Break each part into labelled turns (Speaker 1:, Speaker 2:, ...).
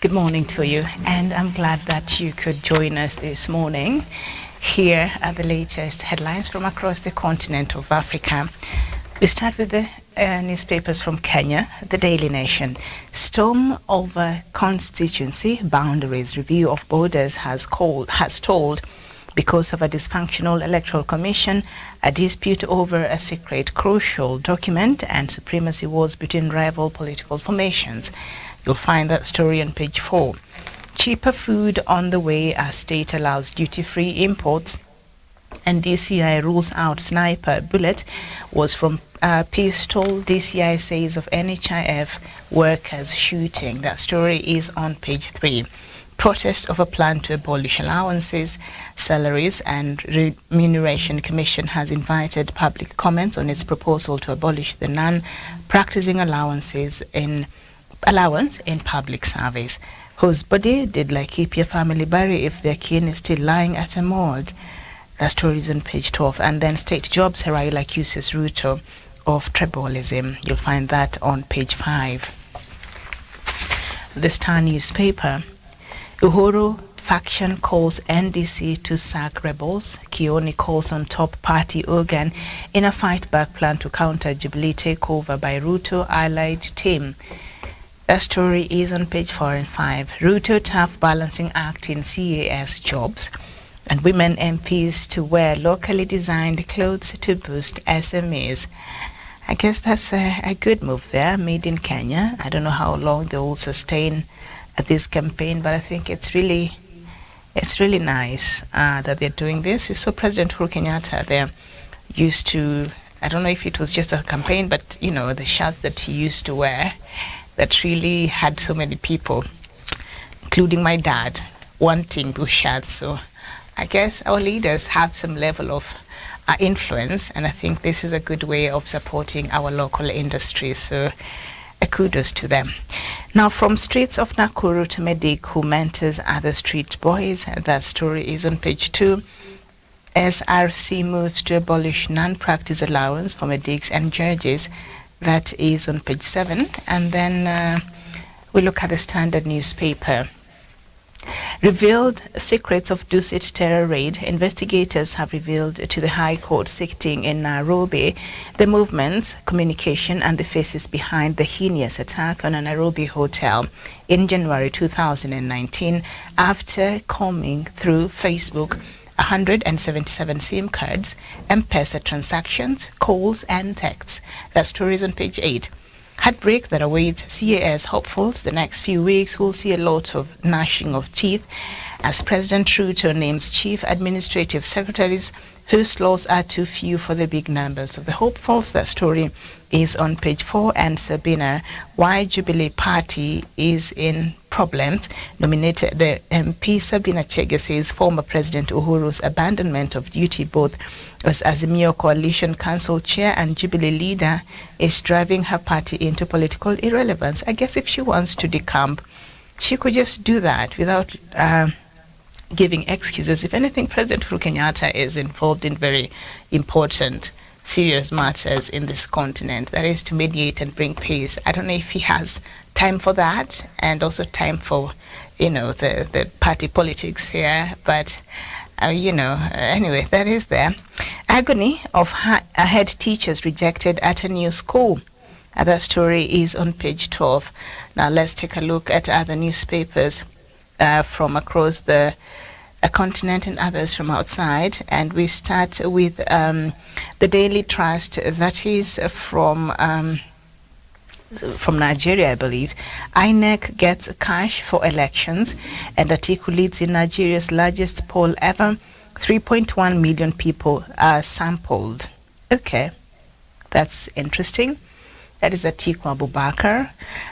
Speaker 1: Good morning to you, and I'm glad that you could join us this morning. Here are the latest headlines from across the continent of Africa. We start with the newspapers from Kenya. The Daily Nation. Storm over constituency boundaries. Review of borders has stalled because of a dysfunctional electoral commission, a dispute over a secret crucial document, and supremacy wars between rival political formations. You'll find that story on page 4. Cheaper food on the way as state allows duty-free imports, and DCI rules out sniper bullet was from pistol. DCI says of NHIF workers shooting. That story is on page 3. Protest of a plan to abolish allowances, salaries, and remuneration commission has invited public comments on its proposal to abolish the non-practicing allowance in public service. Whose body did Laikipia family bury if their kin is still lying at a morgue? The story is on page 12. And then state jobs, Raila accuses Ruto of tribalism. You'll find that on page 5. The Star newspaper. Uhuru faction calls NDC to sack rebels. Kioni calls on top party organ in a fight-back plan to counter Jubilee takeover by Ruto allied team. The story is on page 4 and 5. Ruto tough balancing act in CAS jobs, and women MPs to wear locally designed clothes to boost SMEs. I guess that's a good move there, made in Kenya. I don't know how long they will sustain this campaign, but I think it's really nice that they're doing this. You saw President Uhuru Kenyatta there used to, I don't know if it was just a campaign, but you know, the shirts that he used to wear that really had so many people, including my dad, wanting those shirts. So I guess our leaders have some level of influence, and I think this is a good way of supporting our local industry. So kudos to them. Now, from streets of Nakuru to Medic, who mentors other street boys. That story is on page 2. SRC moves to abolish non-practice allowance for medics and judges. That is on page 7. And then we look at the Standard newspaper. Revealed secrets of Dusit terror raid. Investigators have revealed to the High Court sitting in Nairobi the movements, communication, and the faces behind the heinous attack on a Nairobi hotel in January 2019 after combing through Facebook 177 SIM cards, M-Pesa transactions, calls, and texts. That story is on page 8. Heartbreak that awaits CAS hopefuls. The next few weeks will see a lot of gnashing of teeth as President Ruto names chief administrative secretaries whose laws are too few for the big numbers of the hopefuls. That story is on page 4. And Sabina, why Jubilee Party is in problems. Nominated the MP Sabina Chege says former President Uhuru's abandonment of duty both as Azimio Coalition Council Chair and Jubilee leader is driving her party into political irrelevance. I guess if she wants to decamp, she could just do that without giving excuses. If anything, President Uhuru Kenyatta is involved in very important, serious matters in this continent, that is to mediate and bring peace. I don't know if he has time for that, and also time for, the party politics here, but anyway, that is there. Agony of head teachers rejected at a new school. That story is on page 12. Now let's take a look at other newspapers from across the continent and others from outside, and we start with the Daily Trust. That is from Nigeria, I believe. INEC gets cash for elections, and Atiku leads in Nigeria's largest poll ever. 3.1 million people are sampled. Okay, that's interesting. That is Atiku Abubakar.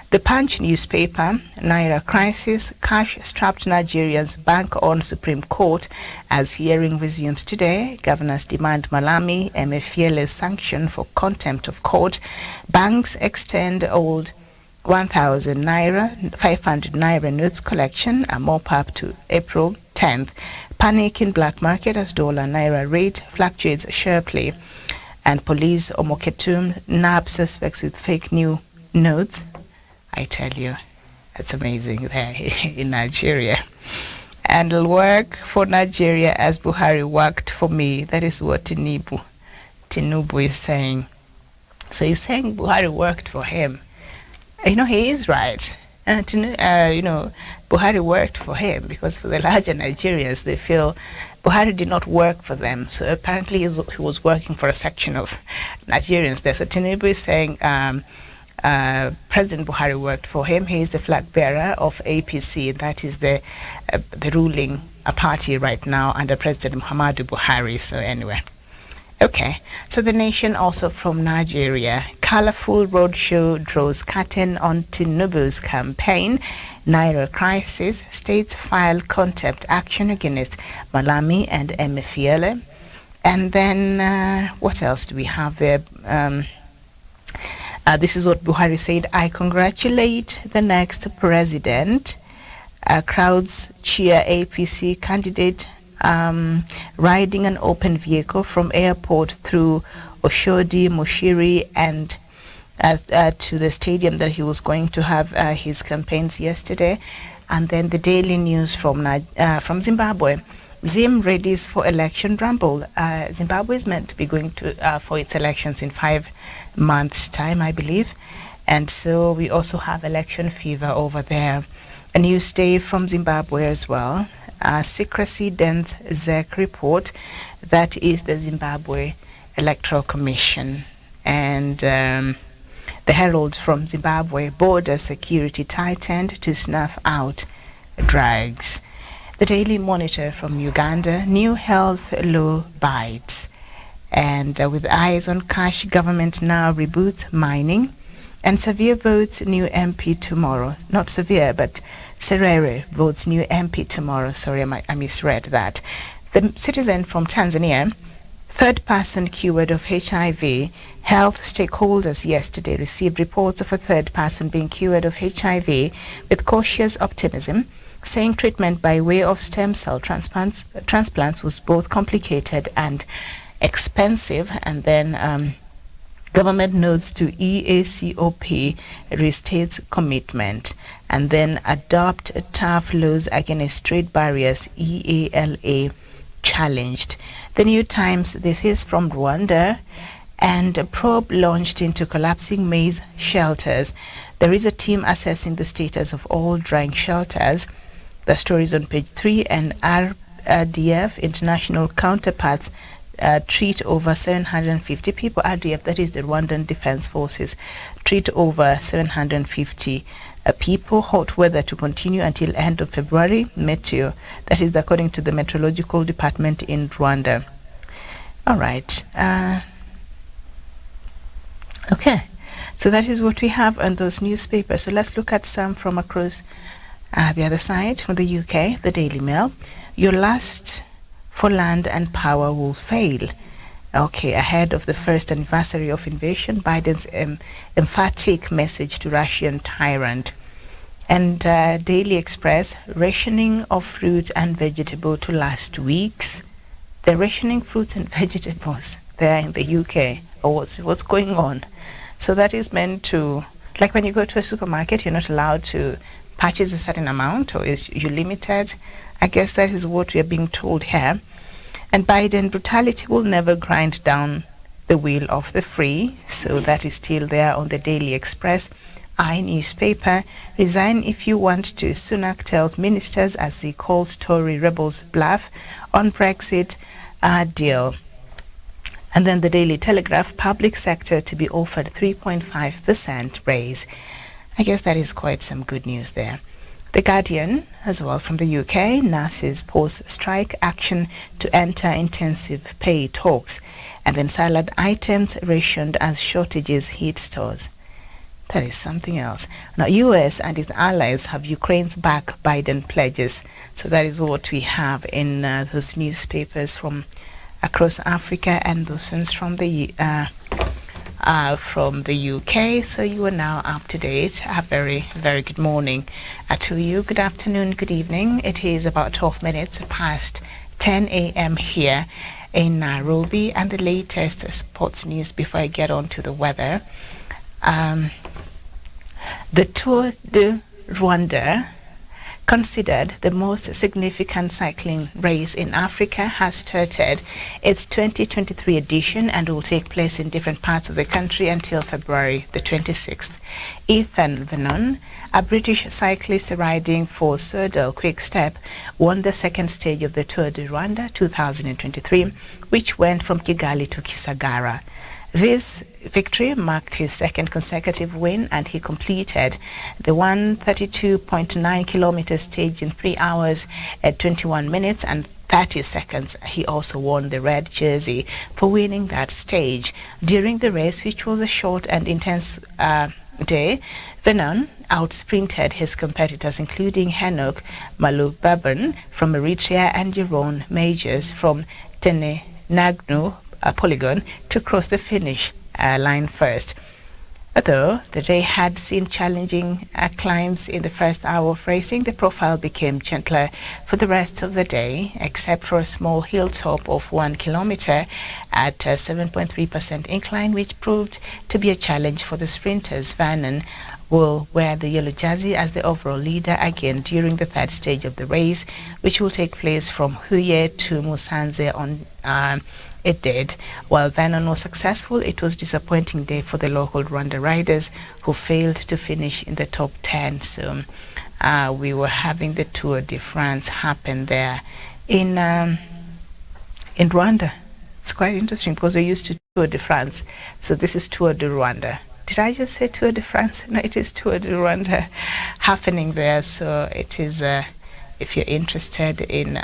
Speaker 1: The Punch newspaper, Naira crisis, cash-strapped Nigerians bank on Supreme Court as hearing resumes today. Governors demand Malami, Emefiele's sanction for contempt of court. Banks extend old 1,000 Naira, 500 Naira notes collection and mop up to April 10th. Panic in black market as dollar Naira rate fluctuates sharply. And police Omoketum nab suspects with fake new notes. I tell you, That's amazing there in Nigeria. And I'll work for Nigeria as Buhari worked for me. That is what Tinubu is saying. So he's saying Buhari worked for him. He is right. Buhari worked for him, because for the larger Nigerians, they feel Buhari did not work for them. So apparently he was working for a section of Nigerians there. So Tinubu is saying President Buhari worked for him. He is the flag bearer of APC. That is the ruling party right now under President Muhammadu Buhari. So anyway. Okay, so the Nation also from Nigeria. Colorful roadshow draws curtain on Tinubu's campaign. Naira crisis. States file contempt action against Malami and Emefiele. And then what else do we have there? This is what Buhari said. I congratulate the next president. Crowds cheer APC candidate riding an open vehicle from airport through Oshodi, Moshiri, and to the stadium that he was going to have his campaigns yesterday. And then the daily news from Zimbabwe. Zim readies for election rumble. Zimbabwe is meant to be going to for its elections in 5 months' time, I believe. And so we also have election fever over there. A news day from Zimbabwe as well. Secrecy dents ZEC report. That is the Zimbabwe Electoral Commission. And the Herald from Zimbabwe. Border security tightened to snuff out drugs. The Daily Monitor from Uganda. New health law bites. And with eyes on cash, government now reboots mining. And Severe votes new MP tomorrow. Not Severe, but Serere votes new MP tomorrow. Sorry, I misread that. The Citizen from Tanzania. Third person cured of HIV. Health stakeholders yesterday received reports of a third person being cured of HIV with cautious optimism, saying treatment by way of stem cell transplants was both complicated and expensive. And then government notes to EACOP restates commitment. And then adopt tough laws against trade barriers, EALA challenged. The New Times, this is from Rwanda. And a probe launched into collapsing maize shelters. There is a team assessing the status of all drying shelters. The story is on page 3. And RDF, international counterparts, treat over 750 people. RDF, that is the Rwandan Defense Forces, treat over 750 people. Hot weather to continue until end of February. Meteo, that is according to the Meteorological Department in Rwanda. All right. Okay. So that is what we have on those newspapers. So let's look at some from across the other side. From the UK, the Daily Mail. Your lust for land and power will fail. Okay, ahead of the first anniversary of invasion, Biden's emphatic message to Russian tyrant. And Daily Express, rationing of fruit and vegetable to last weeks. They're rationing fruits and vegetables there in the UK. Or what's going on? So that is meant to, like when you go to a supermarket, you're not allowed to purchase a certain amount, or you're limited. I guess that is what we are being told here. And Biden, brutality will never grind down the wheel of the free. So that is still there on the Daily Express. Newspaper, resign if you want to. Sunak tells ministers as he calls Tory rebels bluff on Brexit deal. And then the Daily Telegraph, public sector to be offered 3.5% raise. I guess that is quite some good news there. The Guardian, as well from the UK, nurses pause strike action to enter intensive pay talks. And then salad items rationed as shortages hit stores. That is something else. Now, US and its allies have Ukraine's back, Biden pledges. So that is what we have in those newspapers from across Africa and those ones from the UK. So you are now up to date. A very, very good morning to you. Good afternoon, good evening. It is about 12 minutes past 10 a.m. here in Nairobi. And the latest sports news before I get on to the weather. The Tour de Rwanda, considered the most significant cycling race in Africa, has started its 2023 edition and will take place in different parts of the country until February the 26th. Ethan Vernon, a British cyclist riding for Surdal Quick Step, won the second stage of the Tour de Rwanda 2023, which went from Kigali to Kisagara. This victory marked his second consecutive win, and he completed the 132.9 kilometer stage in 3 hours at 21 minutes and 30 seconds. He also won the red jersey for winning that stage. During the race, which was a short and intense day, Vernon outsprinted his competitors, including Henok Malubabon from Eritrea and Jeroen Majors from Tenenagno Polygon to cross the finish line first. Although the day had seen challenging climbs in the first hour of racing, the profile became gentler for the rest of the day, except for a small hilltop of 1 kilometer at 7.3% incline, which proved to be a challenge for the sprinters. Vernon will wear the yellow jersey as the overall leader again during the third stage of the race, which will take place from Huye to Musanze on it did. While Vernon was successful, it was a disappointing day for the local Rwanda riders who failed to finish in the top 10. So we were having the Tour de France happen there in Rwanda. It's quite interesting because we're used to Tour de France. So this is Tour de Rwanda. Did I just say Tour de France? No, it is Tour de Rwanda happening there. So it is, if you're interested in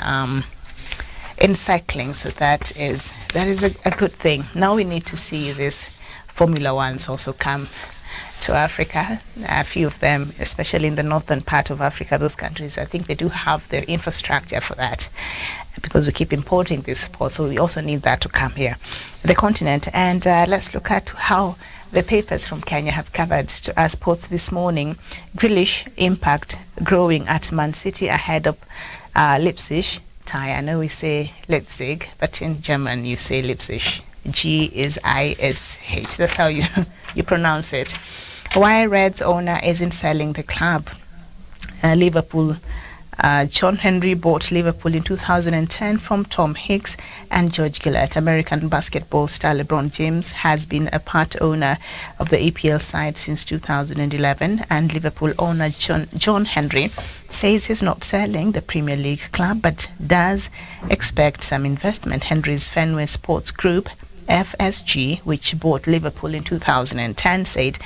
Speaker 1: cycling, so that is a good thing. Now we need to see these Formula Ones also come to Africa. A few of them, especially in the northern part of Africa, those countries, I think they do have the infrastructure for that, because we keep importing this sport, so we also need that to come here, the continent. And let's look at how the papers from Kenya have covered sports this morning. Grealish impact growing at Man City ahead of Leipzig. I know we say Leipzig, but in German you say Leipzig. G is I-S-H. That's how you pronounce it. Why Reds owner isn't selling the club? Liverpool. John Henry bought Liverpool in 2010 from Tom Hicks and George Gillett. American basketball star LeBron James has been a part owner of the EPL side since 2011, and Liverpool owner John Henry says he's not selling the Premier League club, but does expect some investment. Henry's Fenway Sports Group, FSG, which bought Liverpool in 2010, said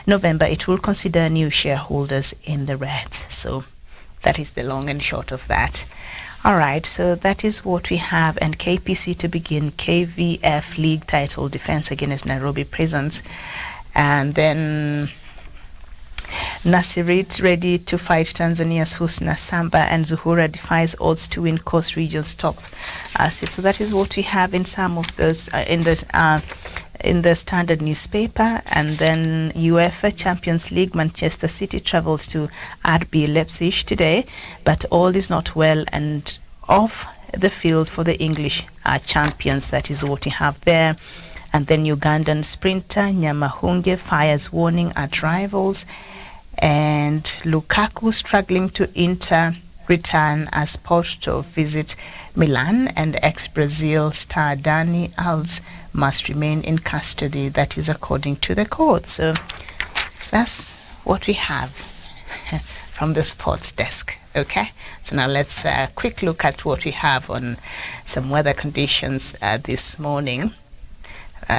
Speaker 1: November it will consider new shareholders in the Reds. So that is the long and short of that. All right, so that is what we have. And KPC to begin KVF League title defense against Nairobi Prisons. And then Nasirit ready to fight Tanzania's Husna Samba, and Zuhura defies odds to win Coast Region's top seat. So that is what we have in some of those in the Standard newspaper. And then UEFA Champions League, Manchester City travels to RB Leipzig today, but all is not well and off the field for the English champions. That is what we have there. And then Ugandan sprinter Nyamahunge fires warning at rivals, and Lukaku struggling to return as Porto visit Milan, and ex-Brazil star Dani Alves must remain in custody. That is according to the court. So that's what we have from the sports desk. Okay, so now let's quick look at what we have on some weather conditions this morning.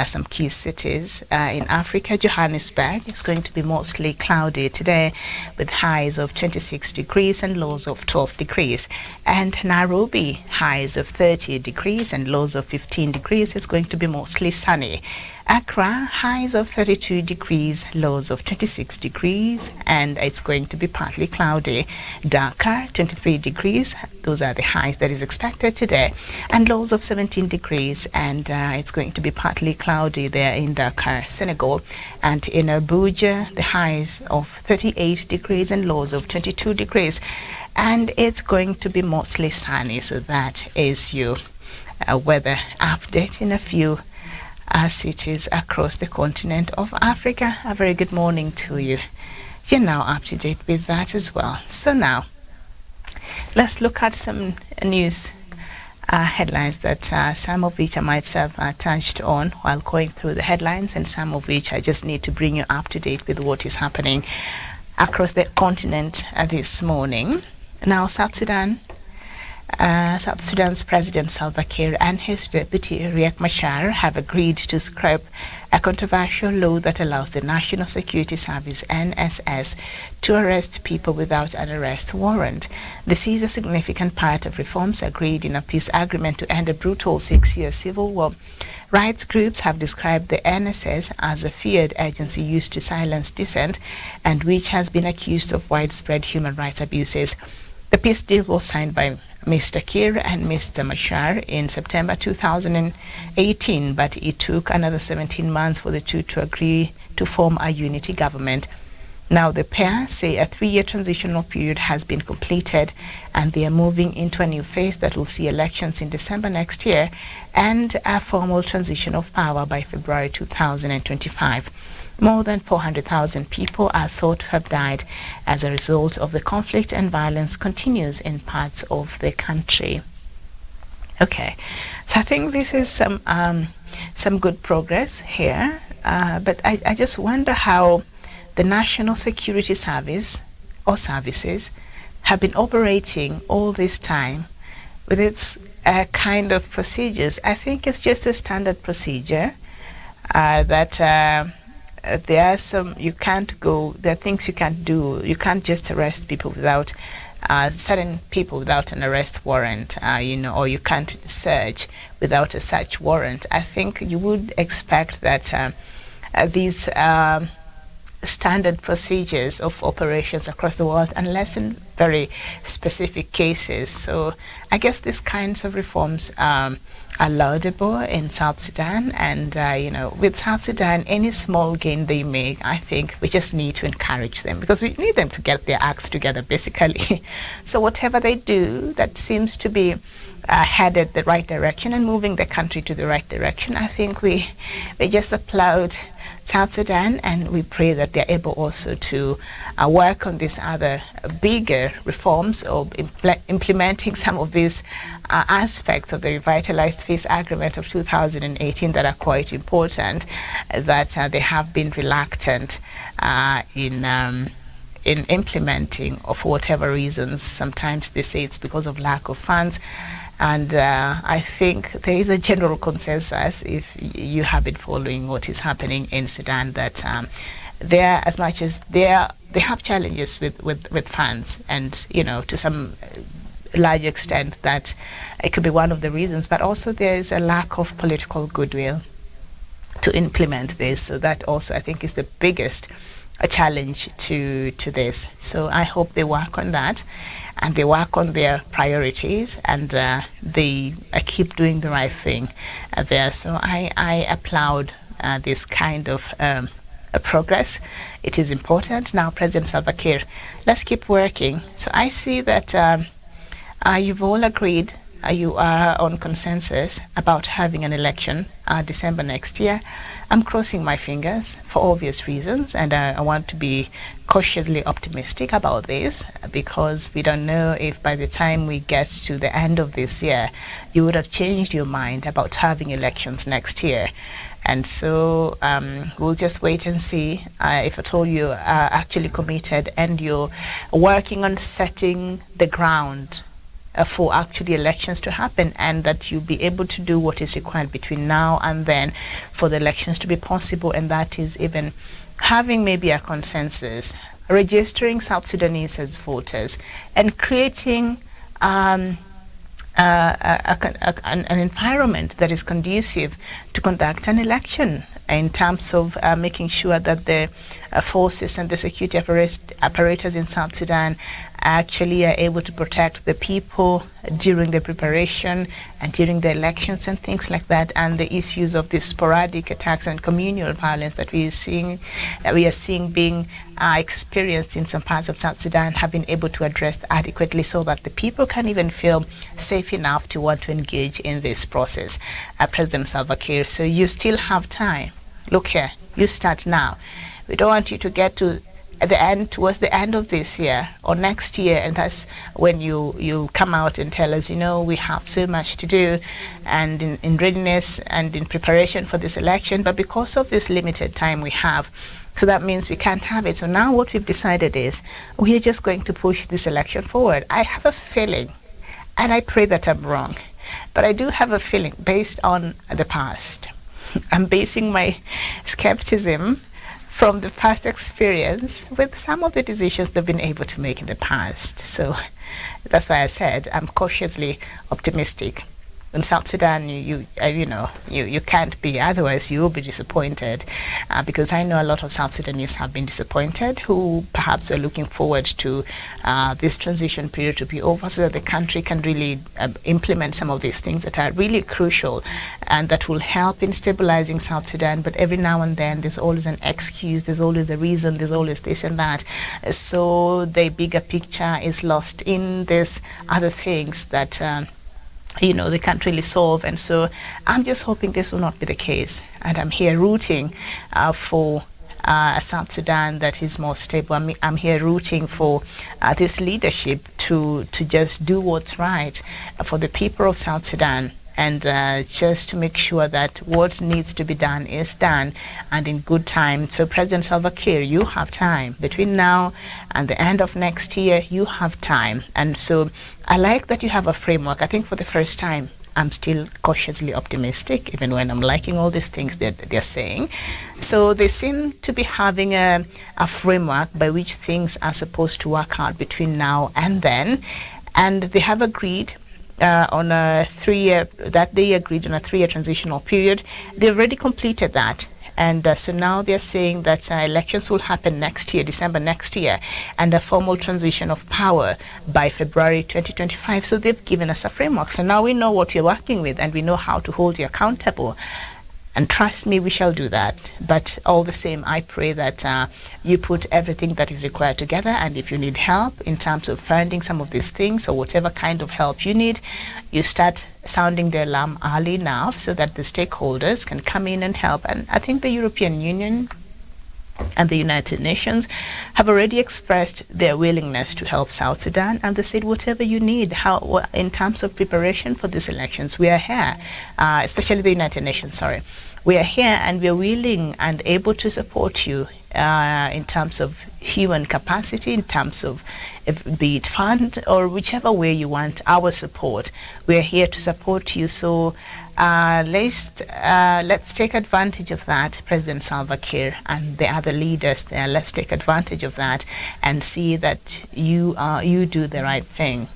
Speaker 1: Some key cities in Africa. Johannesburg is going to be mostly cloudy today with highs of 26 degrees and lows of 12 degrees. And Nairobi, highs of 30 degrees and lows of 15 degrees. It's going to be mostly sunny. Accra, highs of 32 degrees, lows of 26 degrees, and it's going to be partly cloudy. Dakar, 23 degrees, those are the highs that is expected today, and lows of 17 degrees, and it's going to be partly cloudy there in Dakar, Senegal. And in Abuja, the highs of 38 degrees and lows of 22 degrees, and it's going to be mostly sunny. So that is your weather update in a few cities across the continent of Africa. A very good morning to you. you're now up to date with that as well. So now, let's look at some news headlines that some of which I might have touched on while going through the headlines, and some of which I just need to bring you up to date with what is happening across the continent this morning. Now, South Sudan's President Salva Kiir and his deputy Riek Machar have agreed to scrap a controversial law that allows the National Security Service (NSS) to arrest people without an arrest warrant. This is a significant part of reforms agreed in a peace agreement to end a brutal 6-year civil war. Rights groups have described the NSS as a feared agency used to silence dissent and which has been accused of widespread human rights abuses. The peace deal was signed by Mr. Kiir and Mr. Machar in September 2018, but it took another 17 months for the two to agree to form a unity government. Now the pair say a 3-year transitional period has been completed and they are moving into a new phase that will see elections in December next year and a formal transition of power by February 2025. More than 400,000 people are thought to have died as a result of the conflict, and violence continues in parts of the country. Okay, so I think this is some good progress here, but I just wonder how the National Security Service or services have been operating all this time with its kind of procedures. I think it's just a standard procedure that there are some, you can't go, there are things you can't do. You can't just arrest people without, certain people without an arrest warrant, or you can't search without a search warrant. I think you would expect that these standard procedures of operations across the world, unless in very specific cases. So I guess these kinds of reforms are laudable in South Sudan, and with South Sudan, any small gain they make, I think we just need to encourage them, because we need them to get their acts together, basically. So whatever they do that seems to be headed the right direction and moving the country to the right direction, I think we just applaud South Sudan, and we pray that they're able also to work on these other bigger reforms, or implementing some of these aspects of the revitalized peace agreement of 2018 that are quite important, that they have been reluctant in implementing, or for whatever reasons. Sometimes they say it's because of lack of funds. And I think there is a general consensus, if you have been following what is happening in Sudan, that there, as much as they have challenges with funds, and to some large extent that it could be one of the reasons, but also there is a lack of political goodwill to implement this. So that also, I think, is the biggest challenge to this. So I hope they work on that, and they work on their priorities, and they keep doing the right thing there. So I applaud this kind of progress. It is important. Now, President Salva Kiir, let's keep working. So I see that you've all agreed, you are on consensus about having an election December next year. I'm crossing my fingers for obvious reasons, and I want to be cautiously optimistic about this, because we don't know if by the time we get to the end of this year, you would have changed your mind about having elections next year. And so we'll just wait and see if at all you are actually committed and you're working on setting the ground for actually elections to happen, and that you'll be able to do what is required between now and then for the elections to be possible, and that is even having maybe a consensus, registering South Sudanese as voters, and creating an environment that is conducive to conduct an election, in terms of making sure that the forces and the security apparatus in South Sudan actually are able to protect the people during the preparation and during the elections and things like that, and the issues of the sporadic attacks and communal violence that we are seeing being experienced in some parts of South Sudan have been able to address adequately, so that the people can even feel safe enough to want to engage in this process. President Salva Kiir, so you still have time. Look here, you start now. We don't want you to get to at the end, towards the end of this year or next year, and that's when you come out and tell us, we have so much to do and in readiness and in preparation for this election, but because of this limited time we have, so that means we can't have it. So now what we've decided is we are just going to push this election forward. I have a feeling, and I pray that I'm wrong, but I do have a feeling based on the past. I'm basing my skepticism from the past experience with some of the decisions they've been able to make in the past. So that's why I said I'm cautiously optimistic. In South Sudan, you can't be, otherwise you will be disappointed, because I know a lot of South Sudanese have been disappointed who perhaps are looking forward to this transition period to be over so that the country can really implement some of these things that are really crucial and that will help in stabilizing South Sudan. But every now and then there's always an excuse, there's always a reason, there's always this and that. So the bigger picture is lost in these other things that they can't really solve. And so I'm just hoping this will not be the case. And I'm here rooting for a South Sudan that is more stable. I'm here rooting for this leadership to just do what's right for the people of South Sudan. And just to make sure that what needs to be done is done and in good time. So President Salva Kiir, you have time. Between now and the end of next year, you have time. And so I like that you have a framework. I think for the first time, I'm still cautiously optimistic, even when I'm liking all these things that they're saying. So they seem to be having a framework by which things are supposed to work out between now and then. And they have agreed on a 3-year, that they agreed on a 3-year transitional period. They've already completed that. And so now they're saying that elections will happen next year, December next year, and a formal transition of power by February 2025. So they've given us a framework. So now we know what we're working with and we know how to hold you accountable. And trust me, we shall do that. But all the same, I pray that you put everything that is required together. And if you need help in terms of funding some of these things or whatever kind of help you need, you start sounding the alarm early enough so that the stakeholders can come in and help. And I think the European Union and the United Nations have already expressed their willingness to help South Sudan, and they said whatever you need, in terms of preparation for these elections, we are here, especially the United Nations, we are here and we are willing and able to support you in terms of human capacity, in terms of be it fund or whichever way you want our support. We are here to support you. So let's take advantage of that, President Salva Kiir and the other leaders there. Let's take advantage of that and see that you do the right thing.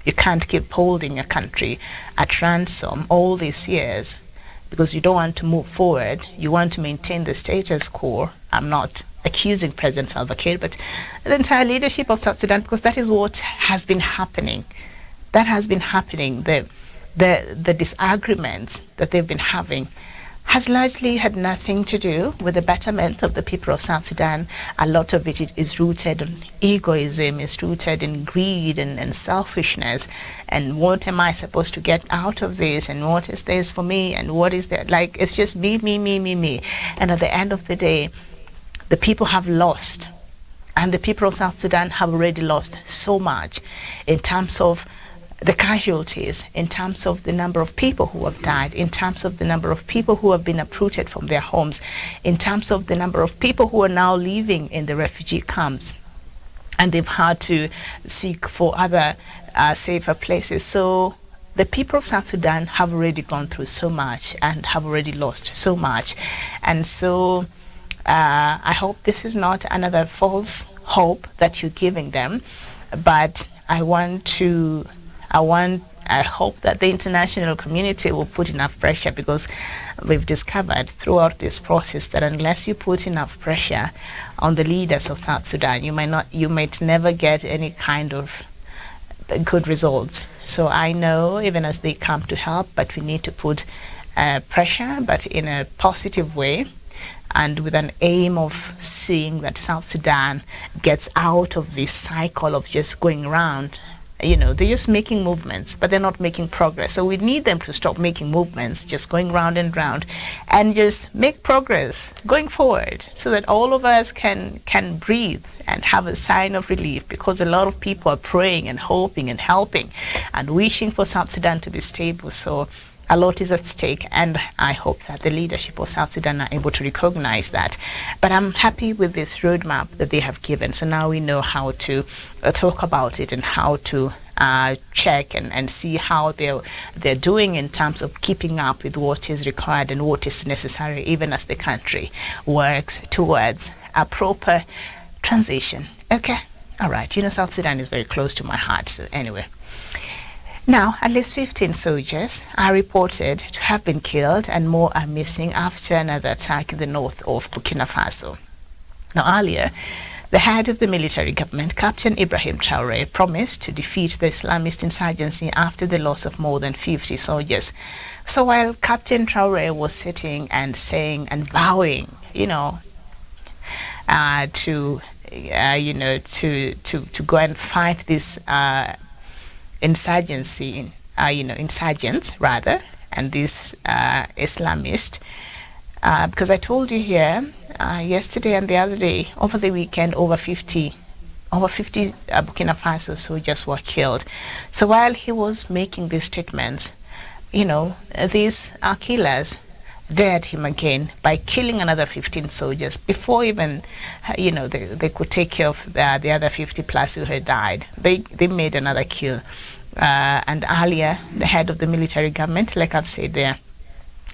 Speaker 1: You can't keep holding a country at ransom all these years because you don't want to move forward. You want to maintain the status quo. I'm not accusing President Salva Kiir, but the entire leadership of South Sudan, because that is what has been happening. That has been happening. The disagreements that they've been having has largely had nothing to do with the betterment of the people of South Sudan. A lot of it is rooted in egoism, is rooted in greed and selfishness. And what am I supposed to get out of this? And what is this for me? And what is that? Like, it's just me. And at the end of the day, the people have lost. And the people of South Sudan have already lost so much in terms of the casualties, in terms of the number of people who have died, in terms of the number of people who have been uprooted from their homes, in terms of the number of people who are now living in the refugee camps, and they've had to seek for other safer places. So the people of South Sudan have already gone through so much and have already lost so much. And so I hope this is not another false hope that you're giving them, but I hope that the international community will put enough pressure, because we've discovered throughout this process that unless you put enough pressure on the leaders of South Sudan, you might never get any kind of good results. So I know even as they come to help, but we need to put pressure, but in a positive way, and with an aim of seeing that South Sudan gets out of this cycle of just going around They're just making movements, but they're not making progress. So we need them to stop making movements, just going round and round, and just make progress going forward, so that all of us can breathe and have a sign of relief, because a lot of people are praying and hoping and helping and wishing for South Sudan to be stable. So a lot is at stake, and I hope that the leadership of South Sudan are able to recognize that. But I'm happy with this roadmap that they have given. So now we know how to talk about it and how to check and see how they're doing in terms of keeping up with what is required and what is necessary, even as the country works towards a proper transition. Okay, all right. South Sudan is very close to my heart. So anyway. Now, at least 15 soldiers are reported to have been killed, and more are missing after another attack in the north of Burkina Faso. Now, earlier, the head of the military government, Captain Ibrahim Traoré, promised to defeat the Islamist insurgency after the loss of more than 50 soldiers. So while Captain Traoré was sitting and saying and vowing, to go and fight this insurgency, insurgents rather, and this Islamist, because I told you here yesterday and the other day, over the weekend, over 50 Burkina Faso soldiers were killed. So while he was making these statements, these killers dared him again by killing another 15 soldiers before even, they could take care of the other 50 plus who had died. They made another kill. And earlier, the head of the military government, like I've said there,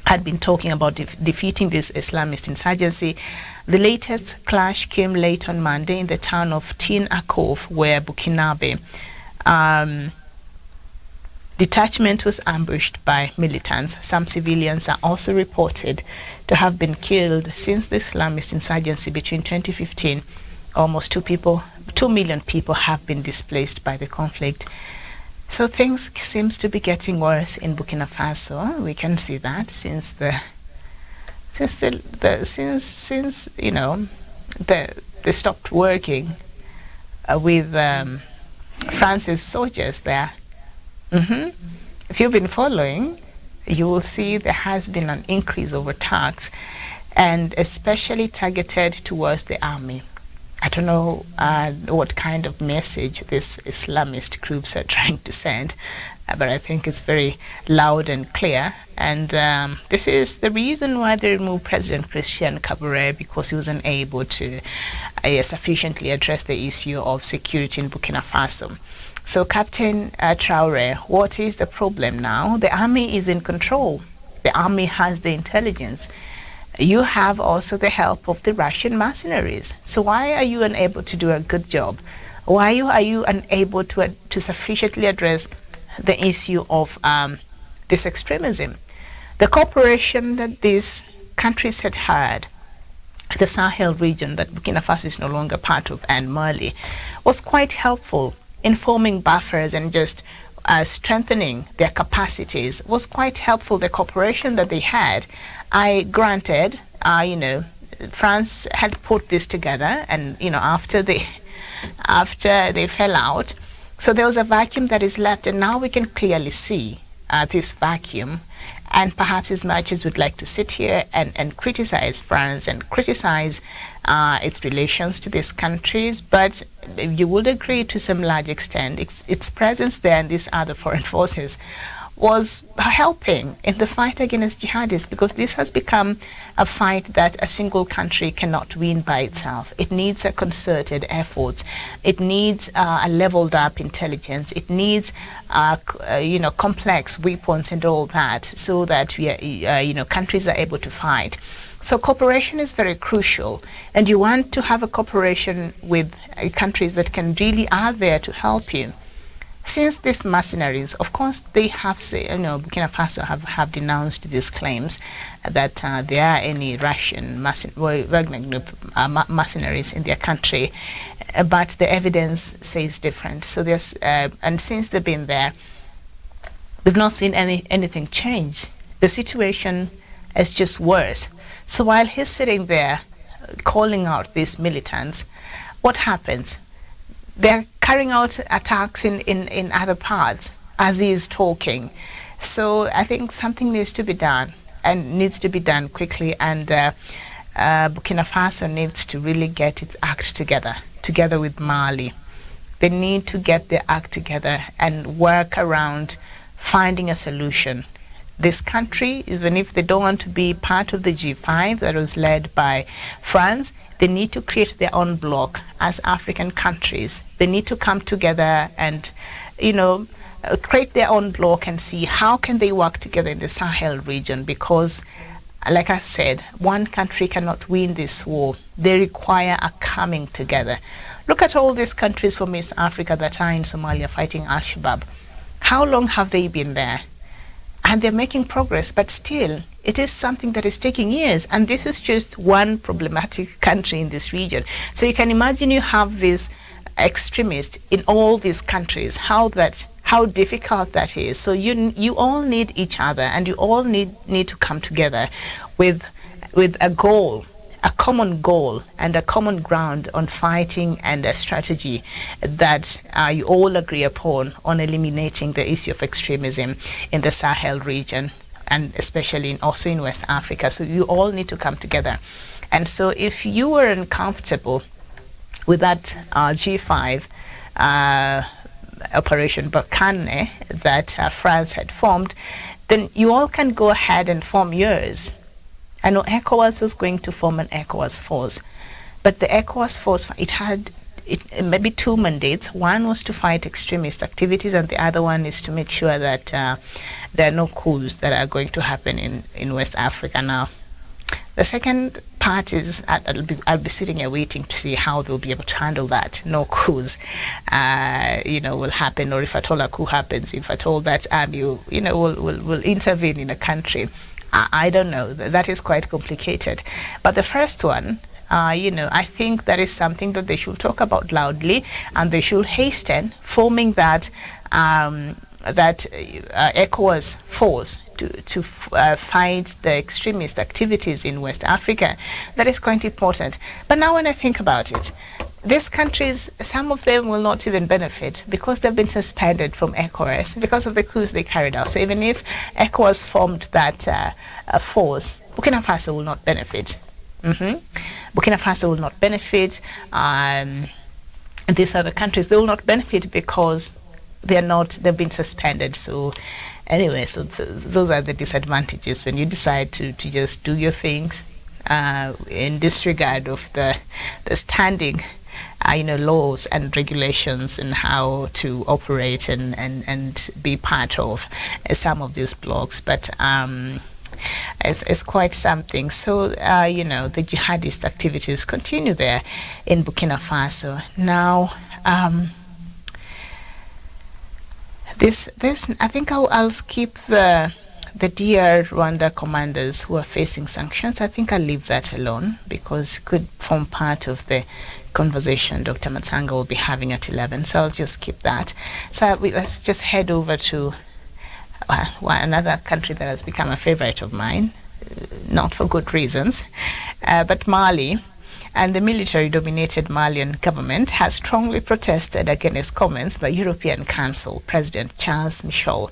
Speaker 1: had been talking about defeating this Islamist insurgency. The latest clash came late on Monday in the town of Tin Akov, where Burkinabe detachment was ambushed by militants. Some civilians are also reported to have been killed since the Islamist insurgency between 2015. Almost 2 million people have been displaced by the conflict. So things seems to be getting worse in Burkina Faso. We can see that since they stopped working with France's soldiers there. If you've been following, you will see there has been an increase of attacks, and especially targeted towards the army. I don't know what kind of message these Islamist groups are trying to send, but I think it's very loud and clear. And this is the reason why they removed President Christian Kabore, because he was unable to sufficiently address the issue of security in Burkina Faso. So Captain Traoré, what is the problem now? The army is in control. The army has the intelligence. You have also the help of the Russian mercenaries. So why are you unable to do a good job? Why are you unable to sufficiently address the issue of this extremism? The cooperation that these countries had, the Sahel region that Burkina Faso is no longer part of, and Mali, was quite helpful in forming buffers and just strengthening their capacities. Was quite helpful. The cooperation that they had, I granted, France had put this together, and after they fell out, so there was a vacuum that is left, and now we can clearly see this vacuum. And perhaps as much as we'd like to sit here and criticize France and criticize its relations to these countries, but you would agree to some large extent its presence there and these other foreign forces was helping in the fight against jihadists, because this has become a fight that a single country cannot win by itself. It needs a concerted effort. It needs a leveled up intelligence. It needs complex weapons and all that, so that we are, countries are able to fight. So cooperation is very crucial, and you want to have a cooperation with countries that can really are there to help you. Since these mercenaries, of course, they have said, Burkina Faso have denounced these claims that there are any Russian mercenaries in their country, but the evidence says different. So there's, and since they've been there, we've not seen anything change. The situation is just worse. So while he's sitting there calling out these militants, what happens? They're carrying out attacks in other parts as he is talking. So I think something needs to be done, and needs to be done quickly, and Burkina Faso needs to really get its act together with Mali. They need to get their act together and work around finding a solution. This country, even if they don't want to be part of the G5 that was led by France, they need to create their own bloc as African countries. They need to come together and, create their own bloc and see how can they work together in the Sahel region, because, like I've said, one country cannot win this war. They require a coming together. Look at all these countries from East Africa that are in Somalia fighting Al-Shabaab. How long have they been there? And they're making progress, but still, it is something that is taking years. And this is just one problematic country in this region. So you can imagine you have these extremists in all these countries, how difficult that is. So you all need each other, and you all need to come together with a goal, a common goal and a common ground on fighting, and a strategy that you all agree upon on eliminating the issue of extremism in the Sahel region, and especially also in West Africa. So you all need to come together. And so if you were uncomfortable with that G5 Operation Burkina that France had formed, then you all can go ahead and form yours. I know ECOWAS was going to form an ECOWAS force, but the ECOWAS force, it had maybe two mandates. One was to fight extremist activities, and the other one is to make sure that there are no coups that are going to happen in West Africa now. The second part is I'll be sitting here waiting to see how they'll be able to handle that. No coups, will happen, or if at all a coup happens, if at all that army, will intervene in a country. I don't know. That is quite complicated. But the first one, I think that is something that they should talk about loudly, and they should hasten forming that ECOWAS force to fight the extremist activities in West Africa. That is quite important. But now when I think about it, these countries, some of them will not even benefit because they've been suspended from ECOWAS because of the coups they carried out. So even if ECOWAS formed that force, Burkina Faso will not benefit. Burkina Faso will not benefit. These other countries, they will not benefit because they've been suspended. So anyway, so those are the disadvantages when you decide to just do your things in disregard of the standing laws and regulations and how to operate and be part of some of these blocs. But it's quite something. So the jihadist activities continue there in Burkina Faso. Now this I think I'll skip the dear Rwanda commanders who are facing sanctions. I think I'll leave that alone because it could form part of the conversation Dr. Matsanga will be having at 11. So I'll just skip that. So let's just head over to another country that has become a favorite of mine, not for good reasons, but Mali. And the military-dominated Malian government has strongly protested against comments by European Council President Charles Michel,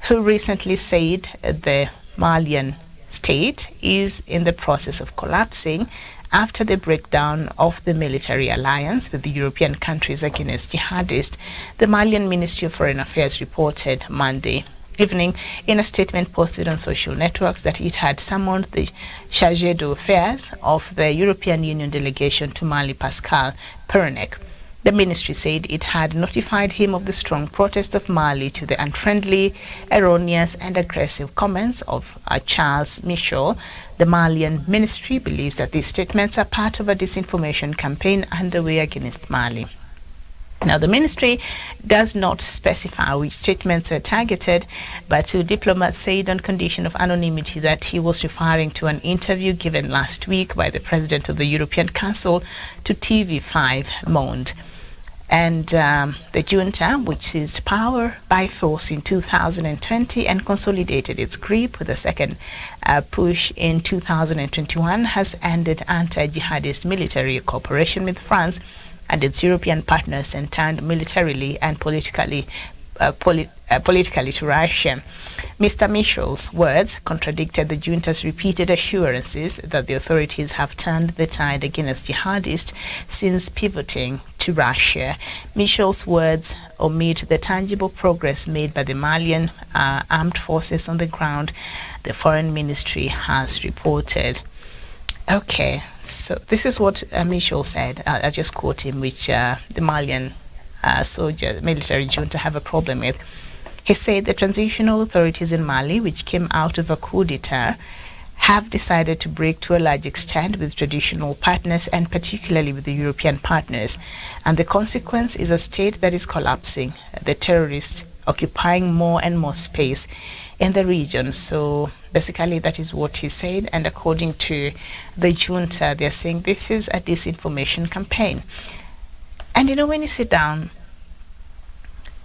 Speaker 1: who recently said the Malian state is in the process of collapsing after the breakdown of the military alliance with the European countries against jihadists. The Malian Ministry of Foreign Affairs reported Monday evening in a statement posted on social networks that it had summoned the Chargé d'Affaires of the European Union delegation to Mali, Pascal Peronec. The ministry said it had notified him of the strong protest of Mali to the unfriendly, erroneous and aggressive comments of Charles Michel. The Malian ministry believes that these statements are part of a disinformation campaign underway against Mali. Now, the ministry does not specify which statements are targeted, but two diplomats said on condition of anonymity that he was referring to an interview given last week by the president of the European Council to TV5 Monde. And the Junta, which seized power by force in 2020 and consolidated its grip with a second push in 2021, has ended anti-jihadist military cooperation with France and its European partners and turned militarily and politically to Russia. Mr. Michel's words contradicted the junta's repeated assurances that the authorities have turned the tide against jihadists since pivoting to Russia. Michel's words omit the tangible progress made by the Malian armed forces on the ground, the foreign ministry has reported. Okay, so this is what Michel said. I'll just quote him, which the Malian military junta have a problem with. He said the transitional authorities in Mali, which came out of a coup d'etat, have decided to break to a large extent with traditional partners and particularly with the European partners. And the consequence is a state that is collapsing, the terrorists occupying more and more space in the region. So basically that is what he said. And according to the junta, they're saying this is a disinformation campaign. And when you sit down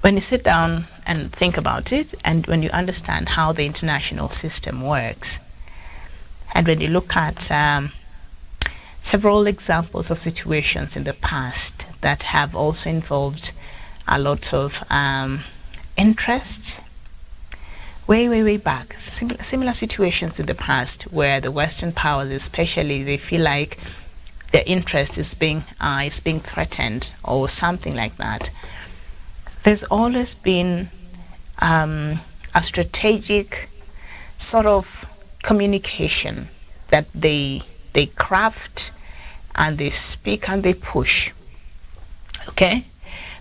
Speaker 1: and think about it, and when you understand how the international system works, and when you look at several examples of situations in the past that have also involved a lot of interest, way back, similar situations in the past where the Western powers, especially, they feel like their interest is being threatened or something like that. There's always been a strategic sort of communication that they craft and they speak and they push. Okay?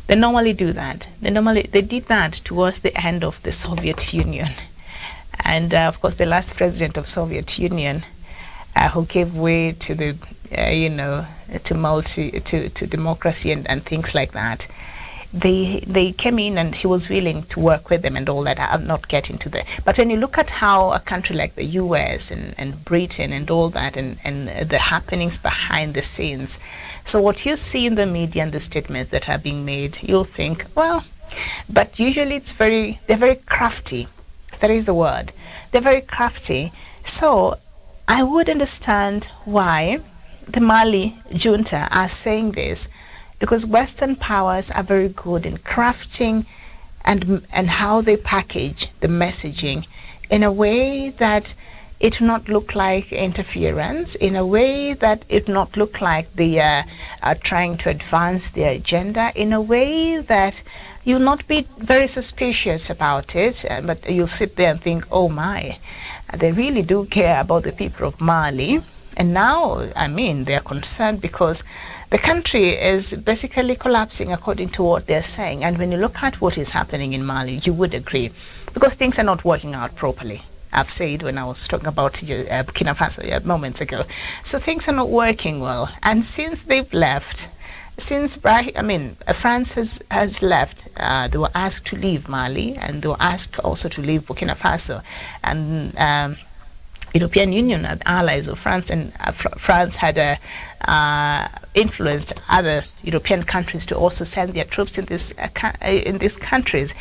Speaker 1: They normally do that. They did that towards the end of the Soviet Union. And of course the last president of Soviet Union who gave way to the to democracy and things like that. They came in and he was willing to work with them and all that. I'll not get into that. But when you look at how a country like the US and Britain and all that and the happenings behind the scenes, so what you see in the media and the statements that are being made, you'll think, well, but usually they're very crafty. That is the word. They're very crafty. So I would understand why the Mali junta are saying this, because Western powers are very good in crafting and how they package the messaging in a way that it will not look like interference, in a way that it will not look like they are trying to advance their agenda, in a way that you'll not be very suspicious about it, but you'll sit there and think, oh my, they really do care about the people of Mali. And now, they're concerned because the country is basically collapsing according to what they're saying. And when you look at what is happening in Mali, you would agree, because things are not working out properly. I've said when I was talking about Burkina Faso moments ago. So things are not working well. And since they've left, France has left. They were asked to leave Mali, and they were asked also to leave Burkina Faso. And European Union and allies of France, and France had influenced other European countries to also send their troops in these countries,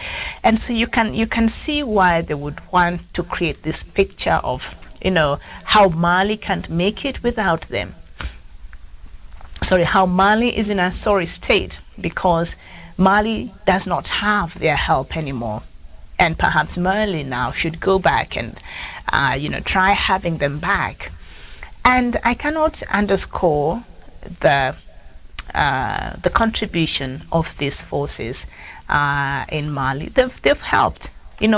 Speaker 1: and so you can see why they would want to create this picture of how Mali can't make it without them. How Mali is in a sorry state because Mali does not have their help anymore. And perhaps Mali now should go back and, try having them back. And I cannot underscore the contribution of these forces in Mali. They've helped.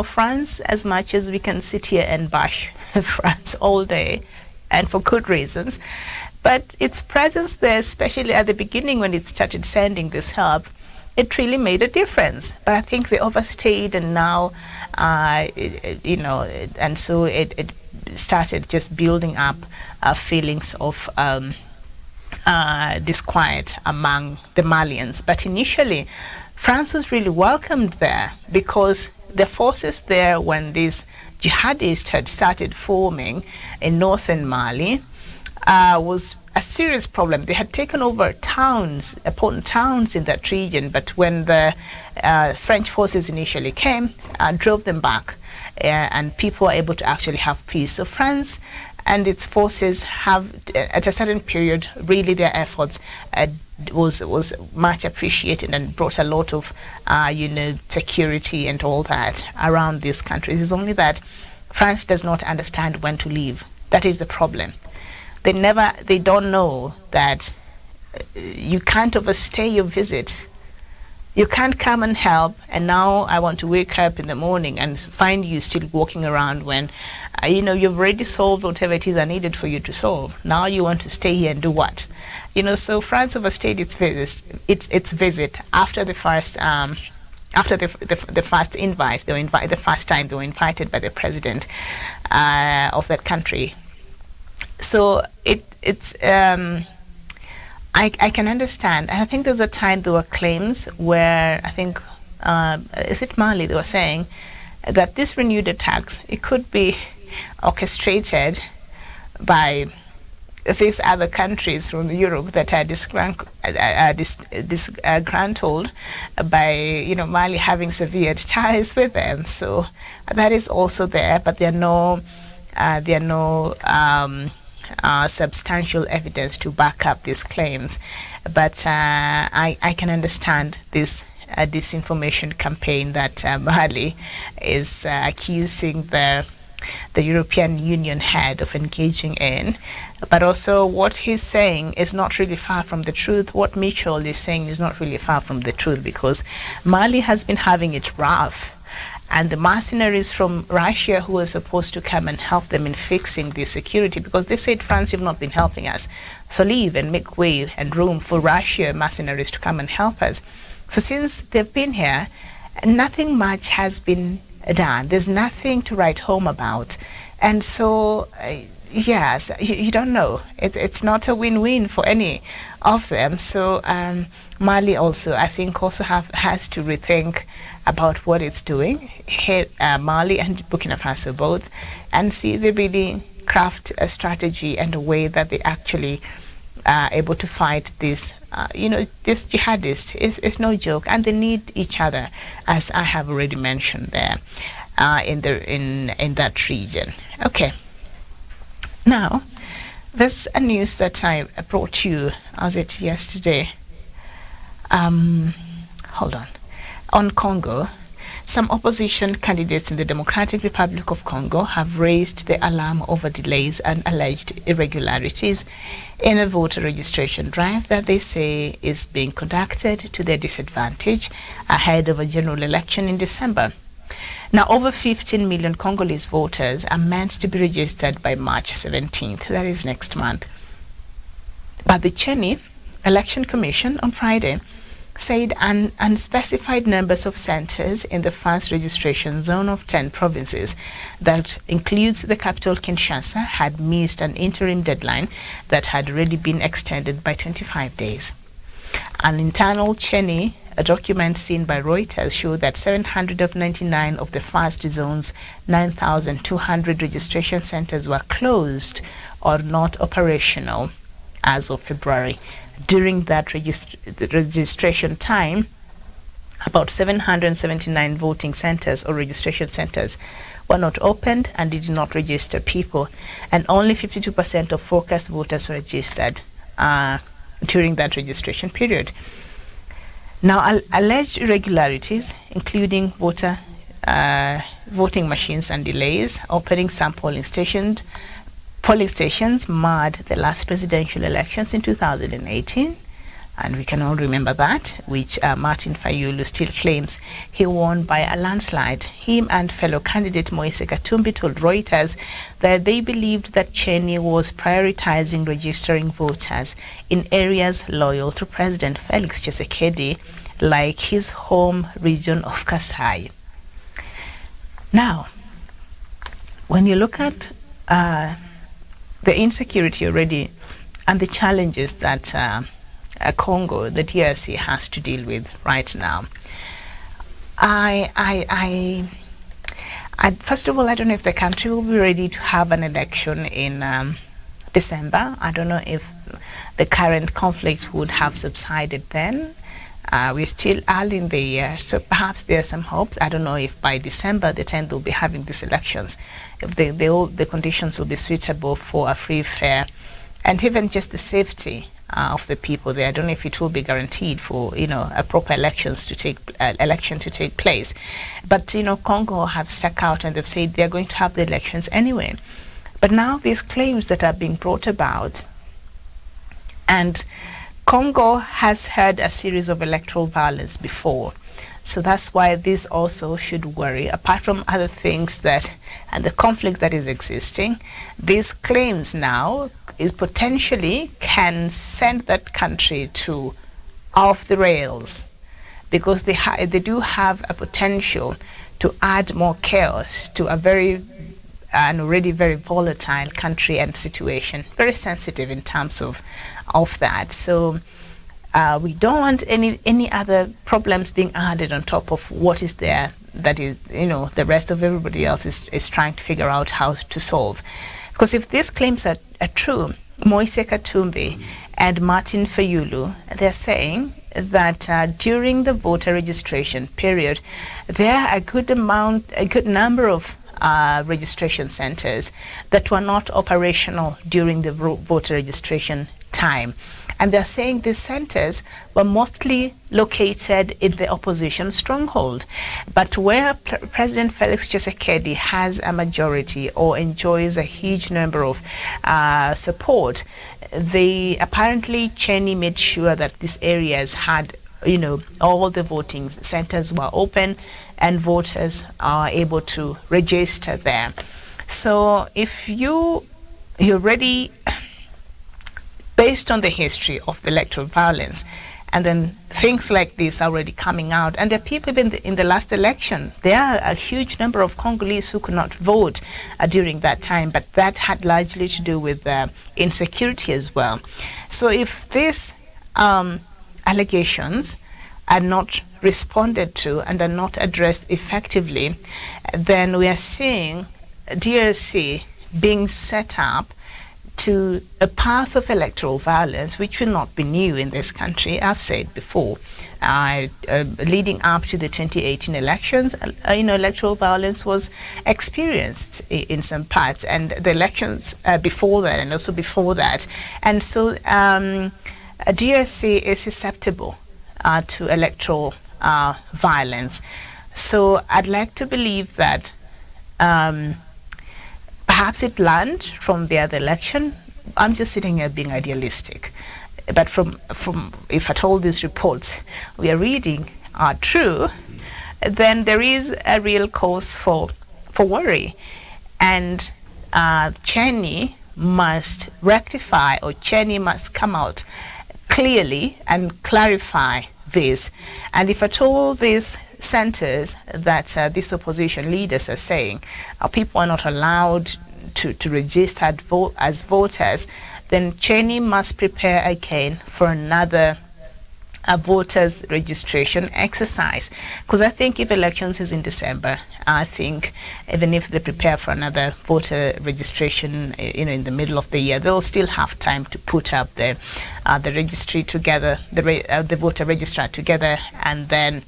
Speaker 1: France, as much as we can sit here and bash France all day, and for good reasons, but its presence there, especially at the beginning when it started sending this help, it really made a difference. But I think they overstayed, and now, and so it started just building up feelings of disquiet among the Malians. But initially, France was really welcomed there because the forces there, when these jihadists had started forming in northern Mali, was a serious problem. They had taken over towns, important towns in that region, but when the French forces initially came, drove them back, and people were able to actually have peace. So France and its forces have, at a certain period, really their efforts was much appreciated and brought a lot of, security and all that around these countries. It's only that France does not understand when to leave. That is the problem. They don't know that you can't overstay your visit. You can't come and help, and now I want to wake up in the morning and find you still walking around when, you've already solved whatever it is I needed for you to solve. Now you want to stay here and do what? So France overstayed its visit after the first, after the first invite. The first time they were invited by the president of that country. So it's. I can understand. And I think there was a time there were claims where I think, is it Mali, they were saying that this renewed attacks, it could be orchestrated by these other countries from Europe that are disgruntled by, Mali having severed ties with them. So that is also there, but there are no substantial evidence to back up these claims. But I can understand this disinformation campaign that Mali is accusing the European Union head of engaging in. But also what he's saying is not really far from the truth. What Michel is saying is not really far from the truth, because Mali has been having it rough. And the mercenaries from Russia who were supposed to come and help them in fixing the security, because they said, France, you've not been helping us. So leave and make way and room for Russia mercenaries to come and help us. So since they've been here, nothing much has been done. There's nothing to write home about. And so, yes, you don't know. It's not a win-win for any of them. So Mali also, I think, has to rethink about what it's doing. Mali and Burkina Faso both, and see if they really craft a strategy and a way that they actually are able to fight this. This jihadist is no joke, and they need each other, as I have already mentioned there, in that region. Okay. Now, there's a news that I brought you, was it yesterday? Hold on. On Congo, some opposition candidates in the Democratic Republic of Congo have raised the alarm over delays and alleged irregularities in a voter registration drive that they say is being conducted to their disadvantage ahead of a general election in December. Now, over 15 million Congolese voters are meant to be registered by March 17th, that is next month. But the Cheni Election Commission on Friday said unspecified numbers of centers in the first registration zone of 10 provinces, that includes the capital Kinshasa, had missed an interim deadline that had already been extended by 25 days. An internal Cheni document seen by Reuters showed that 799 of the first zone's 9,200 registration centers were closed or not operational as of February. During that registration time, about 779 voting centers or registration centers were not opened and did not register people, and only 52% of focus voters were registered during that registration period. Now, alleged irregularities, including voting machines and delays, opening some polling stations, marred the last presidential elections in 2018, and we can all remember that, which Martin Fayulu still claims he won by a landslide. Him and fellow candidate Moise Katumbi told Reuters that they believed that Cheni was prioritizing registering voters in areas loyal to President Felix Tshisekedi, like his home region of Kasai. Now, when you look at the insecurity already and the challenges that Congo, the DRC, has to deal with right now, first of all, I don't know if the country will be ready to have an election in December. I don't know if the current conflict would have subsided then. We're still early in the year, so perhaps there are some hopes. I don't know if by December the 10th we'll be having these elections, if the conditions will be suitable for a free, fair, and even just the safety of the people there. I don't know if it will be guaranteed for a proper election to take place. But Congo have stuck out and they've said they're going to have the elections anyway. But now these claims that are being brought about, and Congo has had a series of electoral violence before. So that's why this also should worry, apart from other things and the conflict that is existing. These claims now is potentially can send that country to off the rails, because they do have a potential to add more chaos to an already very volatile country and situation, very sensitive in terms of that. So we don't want any other problems being added on top of what is there that is, the rest of everybody else is trying to figure out how to solve. Because if these claims are true, Moise Katumbi and Martin Fayulu, they're saying that during the voter registration period, there are a good number of registration centers that were not operational during the voter registration time. And they're saying these centers were mostly located in the opposition stronghold. But where President Felix Tshisekedi has a majority or enjoys a huge number of support, apparently Cheney made sure that these areas had, all the voting centers were open and voters are able to register there. So if you're ready, based on the history of the electoral violence, and then things like this are already coming out, and there are people even in the last election, there are a huge number of Congolese who could not vote during that time, but that had largely to do with insecurity as well. So if these allegations are not responded to and are not addressed effectively, then we are seeing DRC being set up to a path of electoral violence, which will not be new in this country. I've said before, leading up to the 2018 elections, electoral violence was experienced in some parts, and the elections before that, and also before that. And so DRC is susceptible to electoral violence. So I'd like to believe that perhaps it learned from the other election. I'm just sitting here being idealistic. But from if at all these reports we are reading are true, then there is a real cause for worry. And Cheney must rectify, or Cheney must come out clearly and clarify this. And if at all these centers that these opposition leaders are saying people are not allowed to register as voters, then Cheney must prepare again for another voters registration exercise. Because I think if elections is in December, I think even if they prepare for another voter registration, in the middle of the year, they'll still have time to put up the registry together, the voter registrar together, and then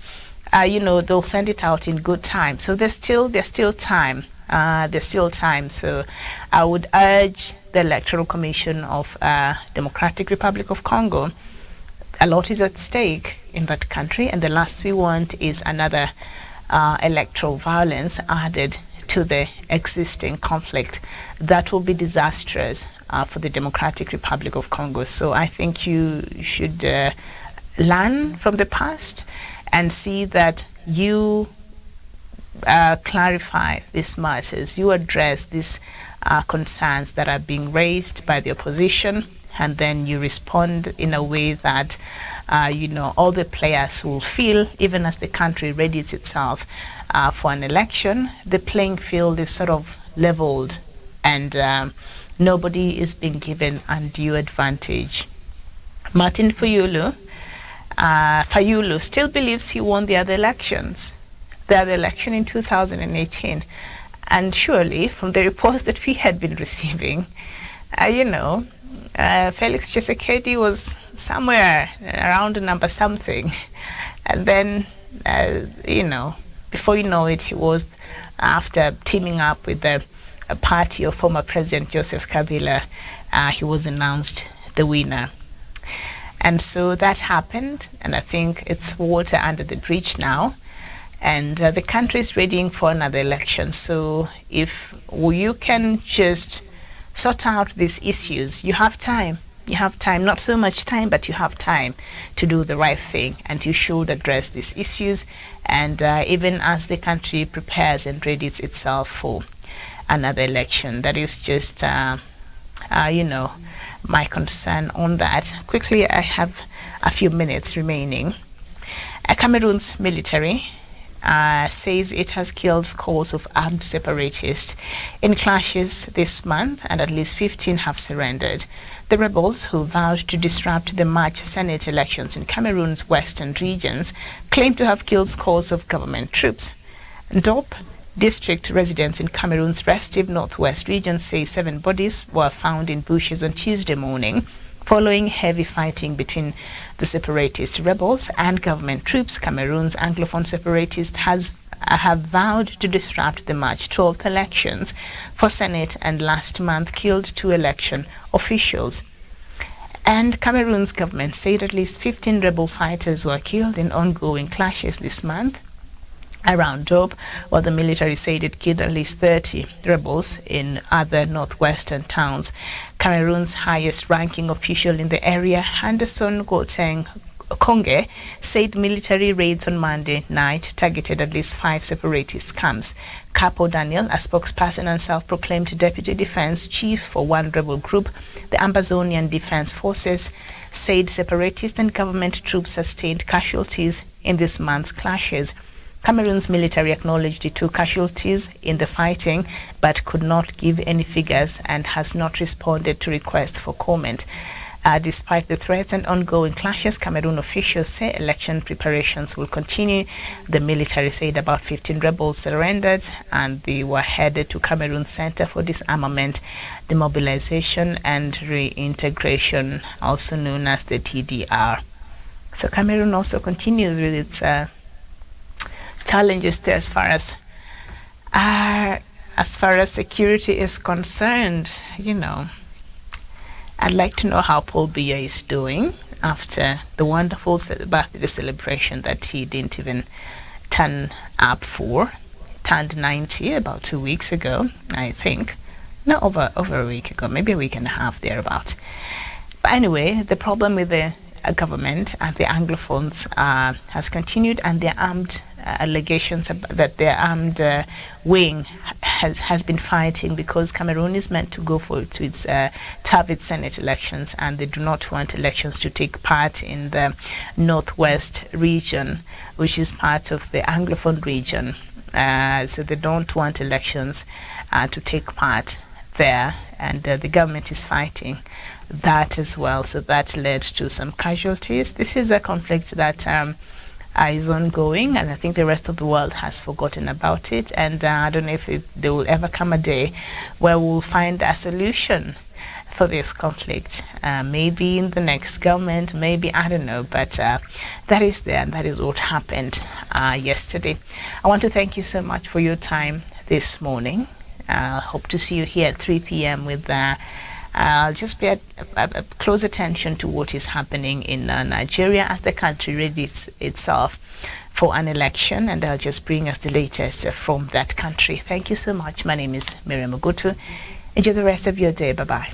Speaker 1: they'll send it out in good time. So there's still time. There's still time. So I would urge the Electoral Commission of Democratic Republic of Congo. A lot is at stake in that country, and the last we want is another electoral violence added to the existing conflict. That will be disastrous for the Democratic Republic of Congo. So I think you should learn from the past and see that you clarify these matters, you address these concerns that are being raised by the opposition, and then you respond in a way that all the players will feel, even as the country readies itself for an election, the playing field is sort of leveled, and nobody is being given undue advantage. Martin Fayulu still believes he won the other election in 2018. And surely, from the reports that we had been receiving, Felix Tshisekedi was somewhere around number something. And then, before you know it, he was, after teaming up with the party of former President Joseph Kabila, he was announced the winner. And so that happened, and I think it's water under the bridge now. And the country is readying for another election. So if you can just sort out these issues, you have time. You have time, not so much time, but you have time to do the right thing, and you should address these issues. And even as the country prepares and readies itself for another election, that is just, my concern on that. Quickly, I have a few minutes remaining. Cameroon's military says it has killed scores of armed separatists in clashes this month, and at least 15 have surrendered. The rebels, who vowed to disrupt the March Senate elections in Cameroon's western regions, claim to have killed scores of government troops. Ndop district residents in Cameroon's restive northwest region say 7 bodies were found in bushes on Tuesday morning, following heavy fighting between the separatist rebels and government troops. Cameroon's Anglophone separatists have vowed to disrupt the March 12th elections for Senate, and last month killed 2 election officials. And Cameroon's government said at least 15 rebel fighters were killed in ongoing clashes this month around Dope, while the military said it killed at least 30 rebels in other northwestern towns. Cameroon's highest-ranking official in the area, Anderson Goteng Conge, said military raids on Monday night targeted at least 5 separatist camps. Capo Daniel, a spokesperson and self-proclaimed deputy defense chief for one rebel group, the Ambazonian Defense Forces, said separatist and government troops sustained casualties in this month's clashes. Cameroon's military acknowledged it took casualties in the fighting, but could not give any figures and has not responded to requests for comment. Despite the threats and ongoing clashes, Cameroon officials say election preparations will continue. The military said about 15 rebels surrendered, and they were headed to Cameroon Center for Disarmament, Demobilization and Reintegration, also known as the TDR. So Cameroon also continues with its challenges there as far as security is concerned. I'd like to know how Paul Biya is doing after the wonderful birthday celebration that he didn't even turn up for. Turned 90 about 2 weeks ago, I think. No, over a week ago, maybe a week and a half thereabout. But anyway, the problem with the government and the Anglophones has continued, and their armed allegations that their armed wing has been fighting because Cameroon is meant to go to have its Senate elections, and they do not want elections to take part in the northwest region, which is part of the Anglophone region. So they don't want elections to take part there, and the government is fighting that as well. So that led to some casualties. This is a conflict that is ongoing, and I think the rest of the world has forgotten about it. And I don't know if there will ever come a day where we'll find a solution for this conflict. Maybe in the next government, maybe, I don't know, but that is there, and that is what happened yesterday. I want to thank you so much for your time this morning. Hope to see you here at 3 p.m. with just pay a close attention to what is happening in Nigeria as the country readies itself for an election, and I'll just bring us the latest from that country. Thank you so much. My name is Miriam Ogutu. Enjoy the rest of your day. Bye-bye.